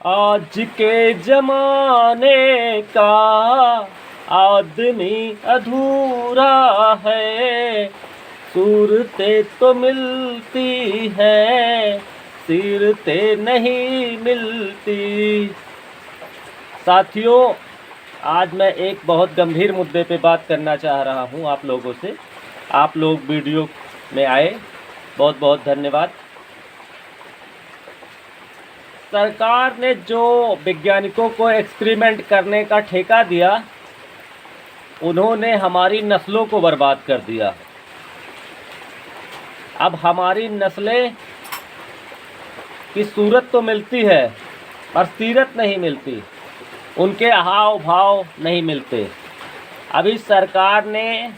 आज के जमाने का आदमी अधूरा है, सूरतें तो मिलती हैं, सीरतें नहीं मिलती। साथियों, आज मैं एक बहुत गंभीर मुद्दे पे बात करना चाह रहा हूं आप लोगों से। आप लोग वीडियो में आए, बहुत बहुत धन्यवाद। सरकार ने जो वैज्ञानिकों को एक्सपेरिमेंट करने का ठेका दिया, उन्होंने हमारी नस्लों को बर्बाद कर दिया। अब हमारी नस्लें की सूरत तो मिलती है पर सीरत नहीं मिलती, उनके हाव भाव नहीं मिलते। अभी सरकार ने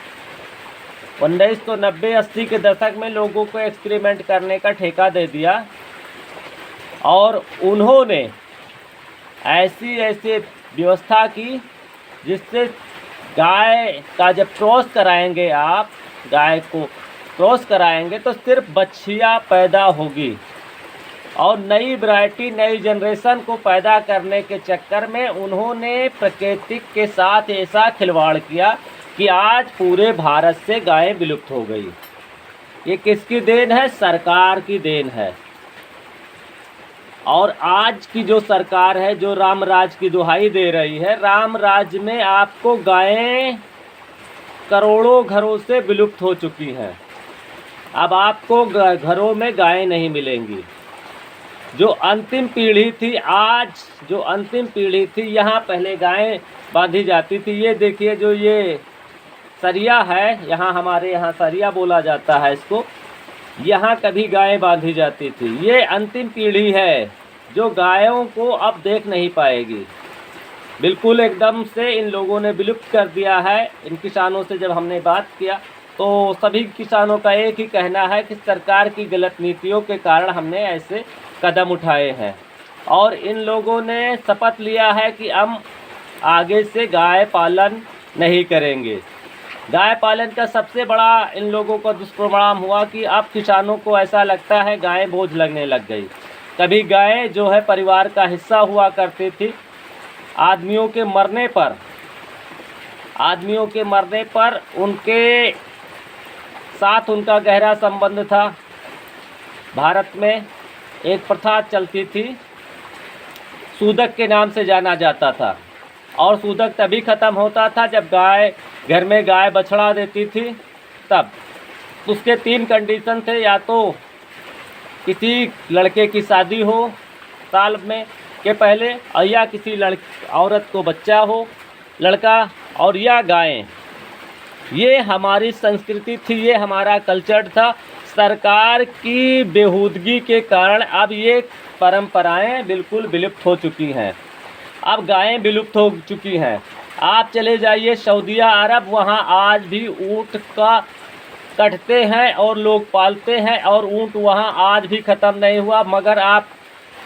1990-80 के दशक में लोगों को एक्सपेरिमेंट करने का ठेका दे दिया और उन्होंने ऐसी व्यवस्था की जिससे गाय का जब क्रॉस कराएंगे, आप गाय को क्रॉस कराएंगे तो सिर्फ बच्चियाँ पैदा होगी। और नई वैरायटी, नई जनरेशन को पैदा करने के चक्कर में उन्होंने प्रकृति के साथ ऐसा खिलवाड़ किया कि आज पूरे भारत से गायें विलुप्त हो गई। ये किसकी देन है? सरकार की देन है। और आज की जो सरकार है, जो राम राज की दुहाई दे रही है, राम राज में आपको गायें करोड़ों घरों से विलुप्त हो चुकी हैं। अब आपको घरों में गायें नहीं मिलेंगी। जो अंतिम पीढ़ी थी, आज जो अंतिम पीढ़ी थी, यहाँ पहले गायें बांधी जाती थी। ये देखिए, जो ये सरिया है, यहाँ हमारे यहाँ सरिया बोला जाता है इसको, यहाँ कभी गायें बांधी जाती थी। ये अंतिम पीढ़ी है जो गायों को अब देख नहीं पाएगी। बिल्कुल एकदम से इन लोगों ने विलुप्त कर दिया है। इन किसानों से जब हमने बात किया तो सभी किसानों का एक ही कहना है कि सरकार की गलत नीतियों के कारण हमने ऐसे कदम उठाए हैं। और इन लोगों ने शपथ लिया है कि हम आगे से गाय पालन नहीं करेंगे। गाय पालन का सबसे बड़ा इन लोगों का दुष्परिणाम हुआ कि अब किसानों को ऐसा लगता है गायें बोझ लगने लग गई। कभी गायें जो है परिवार का हिस्सा हुआ करती थी। आदमियों के मरने पर उनके साथ उनका गहरा संबंध था। भारत में एक प्रथा चलती थी, सूदक के नाम से जाना जाता था। और सूदक तभी ख़त्म होता था जब घर में गाय बछड़ा देती थी। तब उसके 3 कंडीशन थे, या तो किसी लड़के की शादी हो साल में के पहले, और या किसी औरत को बच्चा हो लड़का, और या गायें। ये हमारी संस्कृति थी, ये हमारा कल्चर था। सरकार की बेहूदगी के कारण अब ये परंपराएं बिल्कुल विलुप्त हो चुकी हैं। अब गायें विलुप्त हो चुकी हैं। आप चले जाइए सऊदिया अरब, वहाँ आज भी ऊँट का कटते हैं और लोग पालते हैं, और ऊँट वहाँ आज भी ख़त्म नहीं हुआ। मगर आप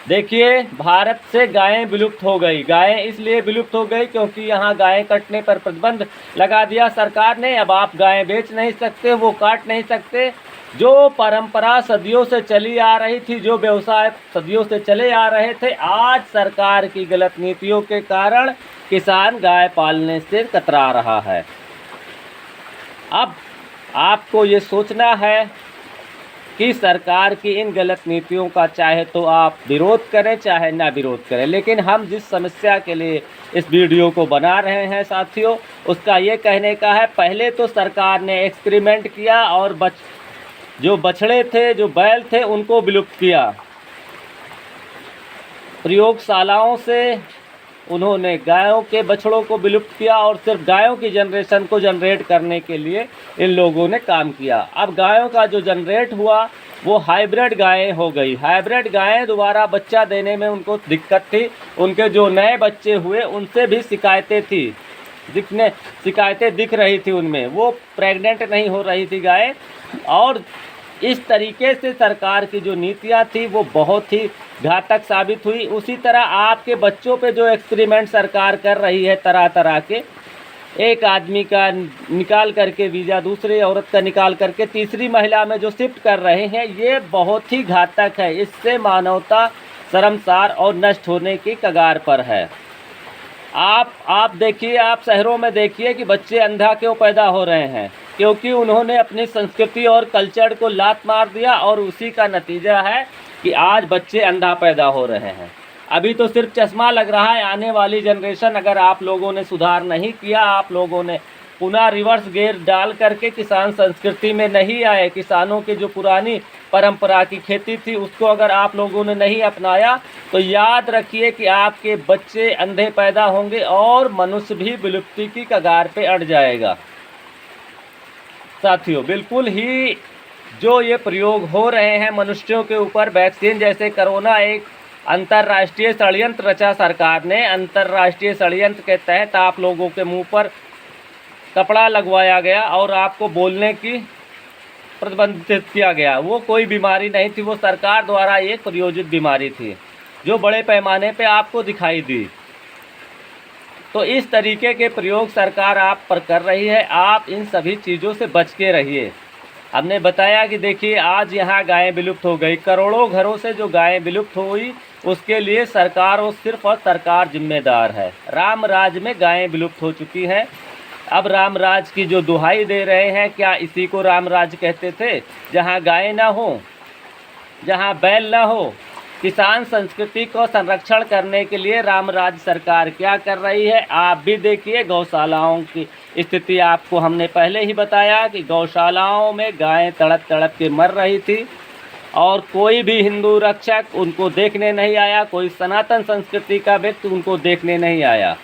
देखिए, भारत से गायें विलुप्त हो गई। गायें इसलिए विलुप्त हो गई क्योंकि यहाँ गायें कटने पर प्रतिबंध लगा दिया सरकार ने। अब आप गायें बेच नहीं सकते, वो काट नहीं सकते। जो परंपरा सदियों से चली आ रही थी, जो व्यवसाय सदियों से चले आ रहे थे, आज सरकार की गलत नीतियों के कारण किसान गाय पालने से कतरा रहा है। अब आपको ये सोचना है कि सरकार की इन गलत नीतियों का चाहे तो आप विरोध करें, चाहे ना विरोध करें, लेकिन हम जिस समस्या के लिए इस वीडियो को बना रहे हैं साथियों, उसका ये कहने का है, पहले तो सरकार ने एक्सपेरिमेंट किया और जो बछड़े थे, जो बैल थे, उनको विलुप्त किया। प्रयोगशालाओं से उन्होंने गायों के बछड़ों को विलुप्त किया और सिर्फ गायों की जनरेशन को जनरेट करने के लिए इन लोगों ने काम किया। अब गायों का जो जनरेट हुआ वो हाइब्रिड गायें हो गई। हाइब्रिड गायें दोबारा बच्चा देने में उनको दिक्कत थी। उनके जो नए बच्चे हुए उनसे भी शिकायतें दिख रही थी उनमें, वो प्रेग्नेंट नहीं हो रही थी गाय। और इस तरीके से सरकार की जो नीतियाँ थी वो बहुत ही घातक साबित हुई। उसी तरह आपके बच्चों पे जो एक्सपेरिमेंट सरकार कर रही है तरह तरह के, एक आदमी का निकाल करके वीज़ा दूसरी औरत का निकाल करके तीसरी महिला में जो शिफ्ट कर रहे हैं, ये बहुत ही घातक है। इससे मानवता शर्मसार और नष्ट होने की कगार पर है। आप देखिए, आप शहरों में देखिए कि बच्चे अंधा क्यों पैदा हो रहे हैं, क्योंकि उन्होंने अपनी संस्कृति और कल्चर को लात मार दिया, और उसी का नतीजा है कि आज बच्चे अंधा पैदा हो रहे हैं। अभी तो सिर्फ चश्मा लग रहा है। आने वाली जनरेशन, अगर आप लोगों ने सुधार नहीं किया, आप लोगों ने पुनः रिवर्स गियर डाल करके किसान संस्कृति में नहीं आए, किसानों की जो पुरानी परंपरा की खेती थी उसको अगर आप लोगों ने नहीं अपनाया, तो याद रखिए कि आपके बच्चे अंधे पैदा होंगे और मनुष्य भी विलुप्ति की कगार पे अड़ जाएगा। साथियों, बिल्कुल ही जो ये प्रयोग हो रहे हैं मनुष्यों के ऊपर, वैक्सीन जैसे कोरोना, एक अंतर्राष्ट्रीय षड्यंत्र रचा सरकार ने। अंतर्राष्ट्रीय षड्यंत्र के तहत आप लोगों के मुंह पर कपड़ा लगवाया गया और आपको बोलने की प्रतिबंधित किया गया। वो कोई बीमारी नहीं थी, वो सरकार द्वारा एक प्रायोजित बीमारी थी जो बड़े पैमाने पे आपको दिखाई दी। तो इस तरीके के प्रयोग सरकार आप पर कर रही है। आप इन सभी चीज़ों से बच के रहिए। हमने बताया कि देखिए, आज यहाँ गायें विलुप्त हो गई। करोड़ों घरों से जो गायें विलुप्त हुई उसके लिए सरकार और सिर्फ और सरकार जिम्मेदार है। राम राज में गायें विलुप्त हो चुकी हैं। अब राम राज की जो दुहाई दे रहे हैं, क्या इसी को राम राज कहते थे? जहाँ गायें ना हो, जहाँ बैल ना हो। किसान संस्कृति को संरक्षण करने के लिए राम राज सरकार क्या कर रही है, आप भी देखिए। गौशालाओं की स्थिति आपको हमने पहले ही बताया कि गौशालाओं में गायें तड़प तड़प के मर रही थी और कोई भी हिंदू रक्षक उनको देखने नहीं आया, कोई सनातन संस्कृति का व्यक्ति उनको देखने नहीं आया।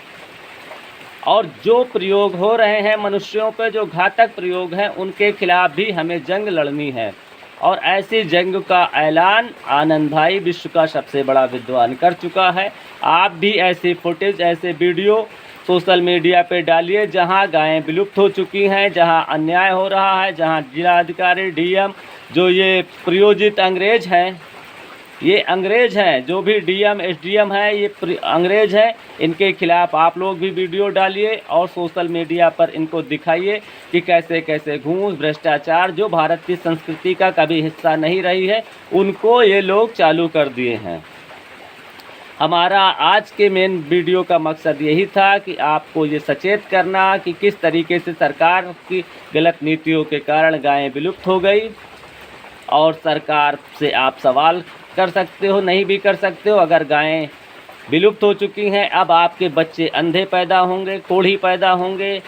और जो प्रयोग हो रहे हैं मनुष्यों पर, जो घातक प्रयोग हैं, उनके खिलाफ भी हमें जंग लड़नी है। और ऐसी जंग का ऐलान आनंद भाई, विश्व का सबसे बड़ा विद्वान, कर चुका है। आप भी ऐसी फुटेज, ऐसे वीडियो सोशल मीडिया पे डालिए जहां गायें विलुप्त हो चुकी हैं, जहां अन्याय हो रहा है, जहां जिलाधिकारी, डीएम, जो ये प्रयोजित अंग्रेज हैं, ये अंग्रेज हैं, जो भी डीएम एसडीएम है, ये अंग्रेज हैं। इनके खिलाफ आप लोग भी वीडियो डालिए और सोशल मीडिया पर इनको दिखाइए कि कैसे कैसे घूस, भ्रष्टाचार, जो भारत की संस्कृति का कभी हिस्सा नहीं रही है, उनको ये लोग चालू कर दिए हैं। हमारा आज के मेन वीडियो का मकसद यही था कि आपको ये सचेत करना कि किस तरीके से सरकार की गलत नीतियों के कारण गायें विलुप्त हो गई। और सरकार से आप सवाल कर सकते हो, नहीं भी कर सकते हो। अगर गायें विलुप्त हो चुकी हैं, अब आपके बच्चे अंधे पैदा होंगे, कोढ़ी पैदा होंगे,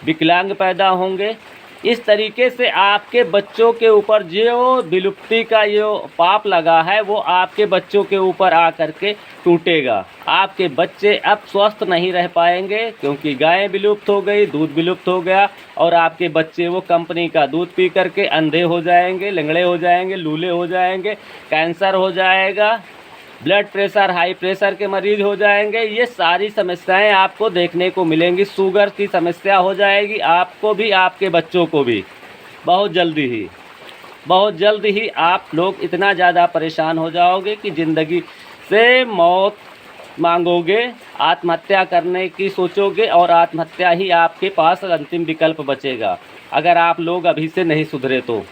विकलांग पैदा होंगे। इस तरीके से आपके बच्चों के ऊपर जो विलुप्ति का जो पाप लगा है, वो आपके बच्चों के ऊपर आकर के टूटेगा। आपके बच्चे अब स्वस्थ नहीं रह पाएंगे, क्योंकि गायें विलुप्त हो गई, दूध विलुप्त हो गया, और आपके बच्चे वो कंपनी का दूध पी करके अंधे हो जाएंगे, लंगड़े हो जाएंगे, लूले हो जाएंगे, कैंसर हो जाएगा, ब्लड प्रेशर, हाई प्रेशर के मरीज हो जाएंगे। ये सारी समस्याएं आपको देखने को मिलेंगी। शुगर की समस्या हो जाएगी आपको भी, आपके बच्चों को भी। बहुत जल्द ही आप लोग इतना ज़्यादा परेशान हो जाओगे कि ज़िंदगी से मौत मांगोगे, आत्महत्या करने की सोचोगे, और आत्महत्या ही आपके पास अंतिम विकल्प बचेगा, अगर आप लोग अभी से नहीं सुधरे तो।